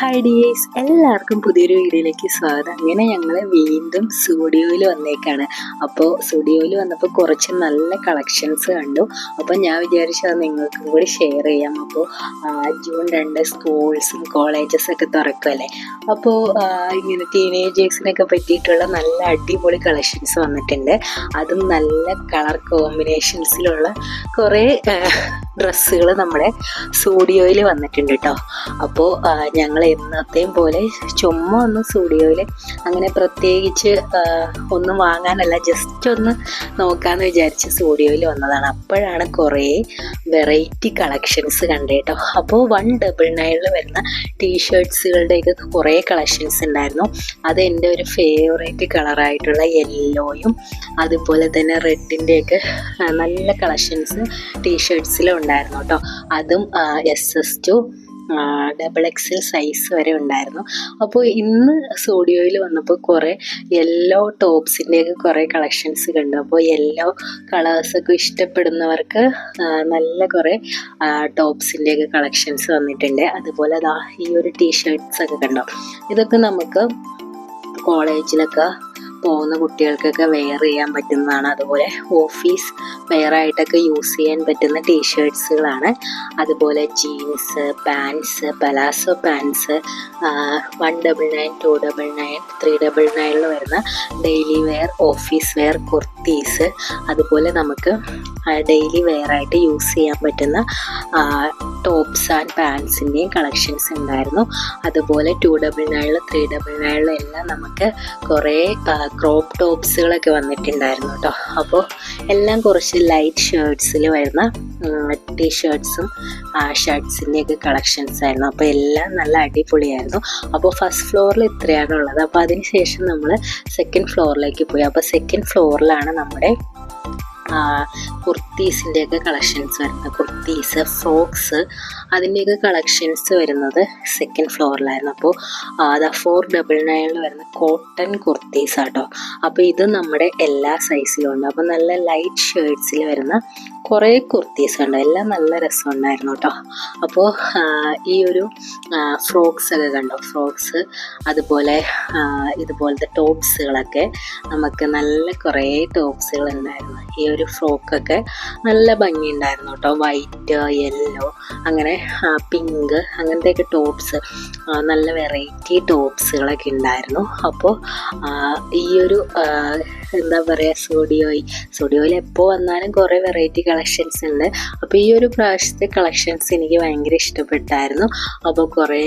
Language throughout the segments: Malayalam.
ഹായ് ഡിയേഴ്സ്, എല്ലാവർക്കും പുതിയൊരു വീഡിയോയിലേക്ക് സ്വാഗതം. അങ്ങനെ ഞങ്ങൾ വീണ്ടും സ്റ്റുഡിയോയിൽ വന്നേക്കാണ്. അപ്പോൾ സ്റ്റുഡിയോയിൽ വന്നപ്പോൾ കുറച്ച് നല്ല കളക്ഷൻസ് കണ്ടു. അപ്പോൾ ഞാൻ വിചാരിച്ചത് നിങ്ങൾക്കും കൂടി ഷെയർ ചെയ്യാം. അപ്പോൾ ജൂൺ 2 സ്കൂൾസും കോളേജസൊക്കെ തുറക്കുമല്ലേ. അപ്പോൾ ഇങ്ങനെ ടീനേജേഴ്സിനൊക്കെ പറ്റിയിട്ടുള്ള നല്ല അടിപൊളി കളക്ഷൻസ് വന്നിട്ടുണ്ട്. അതും നല്ല കളർ കോമ്പിനേഷൻസിലുള്ള കുറേ ഡ്രസ്സുകൾ നമ്മുടെ സ്റ്റുഡിയോയിൽ വന്നിട്ടുണ്ട് കേട്ടോ. അപ്പോൾ ഞങ്ങൾ എന്നത്തെയും പോലെ ചുമ്മാ ഒന്ന് സ്റ്റുഡിയോയിൽ അങ്ങനെ പ്രത്യേകിച്ച് ഒന്നും വാങ്ങാനല്ല, ജസ്റ്റ് ഒന്ന് നോക്കാമെന്ന് വിചാരിച്ച് സ്റ്റുഡിയോയിൽ വന്നതാണ്. അപ്പോഴാണ് കുറേ വെറൈറ്റി കളക്ഷൻസ് കണ്ടത് കേട്ടോ. അപ്പോൾ 199 വരുന്ന ടീഷർട്ട്സുകളുടെയൊക്കെ കുറേ കളക്ഷൻസ് ഉണ്ടായിരുന്നു. അത് എൻ്റെ ഒരു ഫേവറേറ്റ് കളറായിട്ടുള്ള യെല്ലോയും അതുപോലെ തന്നെ റെഡിൻ്റെയൊക്കെ നല്ല കളക്ഷൻസ് ടീഷർട്ട്സിലും ഉണ്ടായിരുന്നു കേട്ടോ. അതും SS to XXL സൈസ് വരെ ഉണ്ടായിരുന്നു. അപ്പോൾ ഇന്ന് സ്റ്റുഡിയോയിൽ വന്നപ്പോൾ കുറേ യെല്ലോ ടോപ്സിൻ്റെയൊക്കെ കുറേ കളക്ഷൻസ് കണ്ടു. അപ്പോൾ യെല്ലോ കളേഴ്സൊക്കെ ഇഷ്ടപ്പെടുന്നവർക്ക് നല്ല കുറേ ടോപ്സിൻ്റെയൊക്കെ കളക്ഷൻസ് വന്നിട്ടുണ്ട്. അതുപോലെ ഈ ഒരു ടീഷർട്ട്സൊക്കെ കണ്ടോ. ഇതൊക്കെ നമുക്ക് കോളേജിലൊക്കെ പോകുന്ന കുട്ടികൾക്കൊക്കെ വെയർ ചെയ്യാൻ പറ്റുന്നതാണ്. അതുപോലെ ഓഫീസ് വെയറായിട്ടൊക്കെ യൂസ് ചെയ്യാൻ പറ്റുന്ന ടീഷർട്ട്സുകളാണ്. അതുപോലെ ജീൻസ്, പാൻസ്, പലാസോ പാൻസ് 199, 299, 399 വരുന്ന daily wear, office wear kurtis, അതുപോലെ നമുക്ക് ഡെയിലി വെയറായിട്ട് യൂസ് ചെയ്യാൻ പറ്റുന്ന ടോപ്സ് ആൻഡ് പാൻസിൻ്റെയും കളക്ഷൻസ് ഉണ്ടായിരുന്നു. അതുപോലെ 299, 399 എല്ലാം നമുക്ക് കുറേ ക്രോപ്പ് ടോപ്സുകളൊക്കെ വന്നിട്ടുണ്ടായിരുന്നു കേട്ടോ. അപ്പോൾ എല്ലാം കുറച്ച് ലൈറ്റ് ഷർട്ട്സിൽ വരുന്ന ടീഷർട്ട്സും ഷർട്ട്സിൻ്റെയൊക്കെ കളക്ഷൻസ് ആയിരുന്നു. അപ്പോൾ എല്ലാം നല്ല അടിപൊളിയായിരുന്നു. അപ്പോൾ ഫസ്റ്റ് ഫ്ലോറിൽ ഇത്രയാണ് ഉള്ളത്. അപ്പോൾ അതിന് ശേഷം നമ്മൾ സെക്കൻഡ് ഫ്ലോറിലേക്ക് പോയി. അപ്പോൾ സെക്കൻഡ് ഫ്ലോറിലാണ് നമ്മുടെ കുർത്തീസിൻ്റെയൊക്കെ കളക്ഷൻസ് വരുന്നത്. കുർത്തീസ്, ഫ്രോക്സ്, അതിൻ്റെയൊക്കെ കളക്ഷൻസ് വരുന്നത് സെക്കൻഡ് ഫ്ലോറിലായിരുന്നു. അപ്പോൾ അത് 499 വരുന്ന കോട്ടൺ കുർത്തീസ് ആട്ടോ. അപ്പോൾ ഇത് നമ്മുടെ എല്ലാ സൈസിലും ഉണ്ട്. അപ്പോൾ നല്ല ലൈറ്റ് ഷർട്ട്സിൽ വരുന്ന കുറേ കുർത്തീസ് ഉണ്ട്. എല്ലാം നല്ല രസമുണ്ടായിരുന്നു കേട്ടോ. അപ്പോൾ ഈ ഒരു ഫ്രോക്സ് ഒക്കെ കണ്ടോ, ഫ്രോക്സ് അതുപോലെ ഇതുപോലത്തെ ടോപ്സുകളൊക്കെ നമുക്ക് നല്ല കുറേ ടോപ്സുകൾ ഉണ്ടായിരുന്നു. ഈ ഒരു ഫ്രോക്കൊക്കെ നല്ല ഭംഗിയുണ്ടായിരുന്നു കേട്ടോ. വൈറ്റ്, യെല്ലോ, അങ്ങനെ പിങ്ക്, അങ്ങനത്തെയൊക്കെ ടോപ്സ്, നല്ല വെറൈറ്റി ടോപ്സുകളൊക്കെ ഉണ്ടായിരുന്നു. അപ്പോൾ ഈ ഒരു എന്താ പറയുക, സ്റ്റുഡിയോയിൽ എപ്പോൾ വന്നാലും കുറേ വെറൈറ്റി കളക്ഷൻസ് ഉണ്ട്. അപ്പോൾ ഈ ഒരു പ്രാവശ്യത്തെ കളക്ഷൻസ് എനിക്ക് ഭയങ്കര ഇഷ്ടപ്പെട്ടായിരുന്നു. അപ്പോൾ കുറേ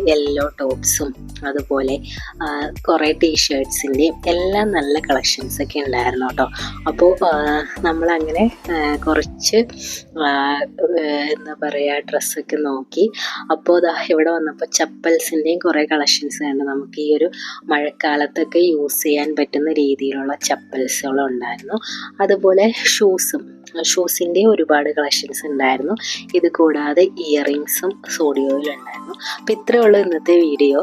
യെല്ലോ ടോപ്സും അതുപോലെ കുറേ ടീഷർട്ട്സിൻ്റെയും എല്ലാം നല്ല കളക്ഷൻസൊക്കെ ഉണ്ടായിരുന്നു കേട്ടോ. അപ്പോൾ നമ്മളങ്ങനെ കുറച്ച് എന്താ പറയുക ഡ്രസ്സൊക്കെ നോക്കി. അപ്പോൾ ഇവിടെ വന്നപ്പോൾ ചപ്പൽസിൻ്റെയും കുറേ കളക്ഷൻസ് ഉണ്ട്. നമുക്ക് ഈ ഒരു മഴക്കാലത്തൊക്കെ യൂസ് ചെയ്യാൻ പറ്റുന്ന രീതിയിലുള്ള ചപ്പൽസുകളും ഉണ്ടായിരുന്നു. അതുപോലെ ഷൂസിൻ്റെ ഒരുപാട് കളക്ഷൻസ് ഉണ്ടായിരുന്നു. ഇത് കൂടാതെ ഇയറിങ്സും സ്റ്റുഡിയോയിലുണ്ടായിരുന്നു. അപ്പോൾ ഇത്രയേ ഉള്ളൂ ഇന്നത്തെ വീഡിയോ.